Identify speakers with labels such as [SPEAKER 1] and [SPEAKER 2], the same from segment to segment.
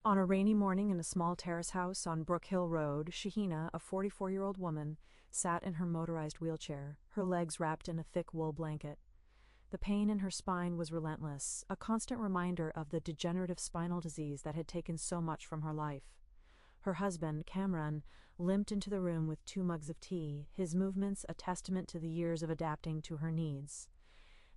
[SPEAKER 1] On a rainy morning in a small terrace house on Brook Hill Road, Shahina, a 44-year-old woman, sat in her motorized wheelchair, her legs wrapped in a thick wool blanket. The pain in her spine was relentless, a constant reminder of the degenerative spinal disease that had taken so much from her life. Her husband, Kamran, limped into the room with 2 mugs of tea, his movements a testament to the years of adapting to her needs.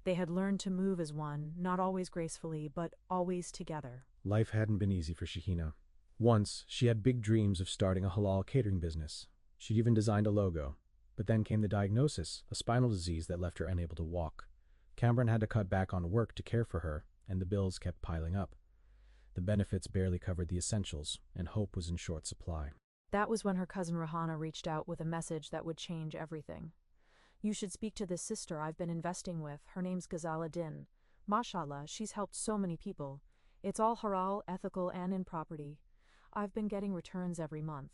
[SPEAKER 1] They had learned to move as one, not always gracefully, but always together.
[SPEAKER 2] Life hadn't been easy for Shahina. Once, she had big dreams of starting a halal catering business. She'd even designed a logo. But then came the diagnosis, a spinal disease that left her unable to walk. Cameron had to cut back on work to care for her, and the bills kept piling up. The benefits barely covered the essentials, and hope was in short supply.
[SPEAKER 1] That was when her cousin Rahana reached out with a message that would change everything. "You should speak to this sister I've been investing with. Her name's Ghazala Din. Mashallah, she's helped so many people. It's all halal, ethical, and in property. I've been getting returns every month."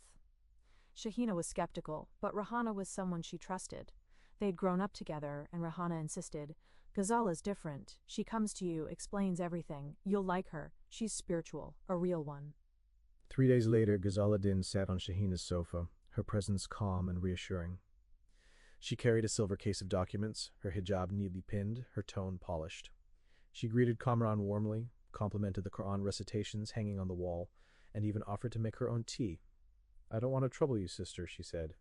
[SPEAKER 1] Shahina was skeptical, but Rahana was someone she trusted. They'd grown up together, and Rahana insisted, "Ghazala's different. She comes to you, explains everything. You'll like her. She's spiritual, a real one."
[SPEAKER 2] 3 days later, Ghazala Din sat on Shahina's sofa, her presence calm and reassuring. She carried a silver case of documents, her hijab neatly pinned, her tone polished. She greeted Kamran warmly, complimented the Quran recitations hanging on the wall, and even offered to make her own tea. "I don't want to trouble you, sister," she said.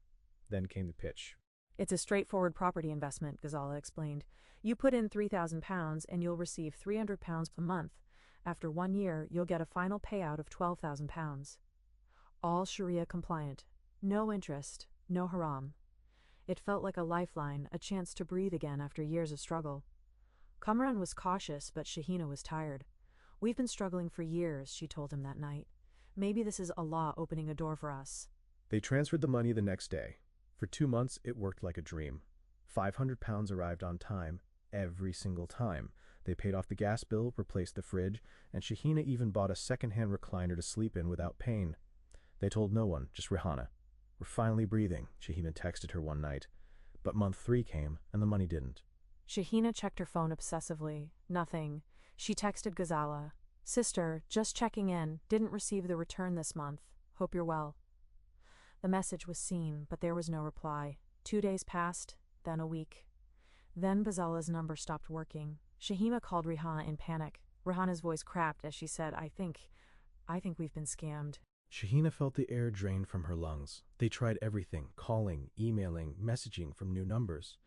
[SPEAKER 2] Then came the pitch.
[SPEAKER 1] "It's a straightforward property investment," Ghazala explained. "You put in £3,000 and you'll receive £300 a month. After 1 year, you'll get a final payout of £12,000. All Sharia compliant. No interest, no haram." It felt like a lifeline, a chance to breathe again after years of struggle. Kamran was cautious, but Shahina was tired. "We've been struggling for years," she told him that night. "Maybe this is Allah opening a door for us."
[SPEAKER 2] They transferred the money the next day. For 2 months, it worked like a dream. £500 arrived on time, every single time. They paid off the gas bill, replaced the fridge, and Shahina even bought a second-hand recliner to sleep in without pain. They told no one, just Rahana. "We're finally breathing," Shahina texted her one night. But month 3 came, and the money didn't.
[SPEAKER 1] Shahina checked her phone obsessively. Nothing. She texted Ghazala, "Sister, just checking in. Didn't receive the return this month. Hope you're well." The message was seen, but there was no reply. 2 days passed, then a week. Then Ghazala's number stopped working. Shahina called Rihanna in panic. Rihanna's voice cracked as she said, I think we've been scammed."
[SPEAKER 2] Shahina felt the air drain from her lungs. They tried everything, calling, emailing, messaging from new numbers.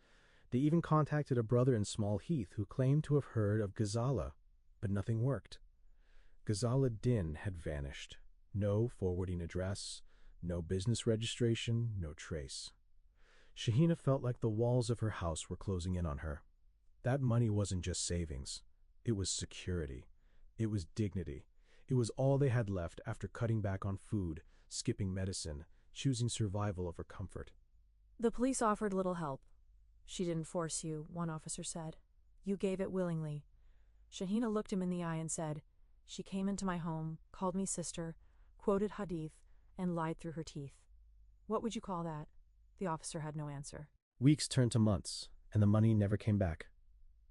[SPEAKER 2] They even contacted a brother in Small Heath who claimed to have heard of Ghazala, but nothing worked. Ghazala Din had vanished. No forwarding address, no business registration, no trace. Shahina felt like the walls of her house were closing in on her. That money wasn't just savings. It was security. It was dignity. It was all they had left after cutting back on food, skipping medicine, choosing survival over comfort.
[SPEAKER 1] "The police offered little help." "She didn't force you," one officer said. "You gave it willingly." Shahina looked him in the eye and said, "She came into my home, called me sister, quoted hadith, and lied through her teeth." "What would you call that?" The officer had no answer.
[SPEAKER 2] Weeks turned to months, and the money never came back.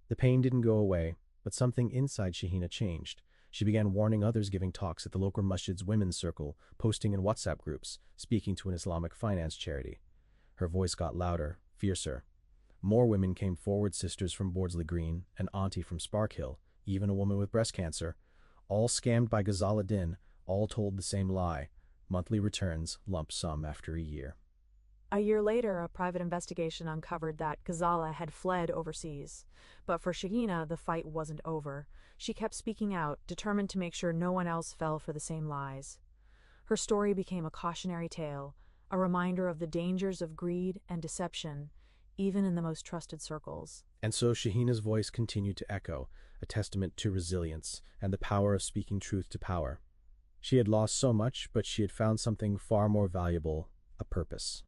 [SPEAKER 2] The pain didn't go away, but something inside Shahina changed. She began warning others, giving talks at the local masjid's women's circle, posting in WhatsApp groups, speaking to an Islamic finance charity. Her voice got louder, fiercer. More women came forward, sisters from Bordsley Green, an auntie from Sparkhill, even a woman with breast cancer. All scammed by Ghazala Din, all told the same lie. Monthly returns, lump sum after a year.
[SPEAKER 1] A year later, a private investigation uncovered that Ghazala had fled overseas. But for Shahina, the fight wasn't over. She kept speaking out, determined to make sure no one else fell for the same lies. Her story became a cautionary tale, a reminder of the dangers of greed and deception, even in the most trusted circles.
[SPEAKER 2] And so Shahina's voice continued to echo, a testament to resilience and the power of speaking truth to power. She had lost so much, but she had found something far more valuable, a purpose.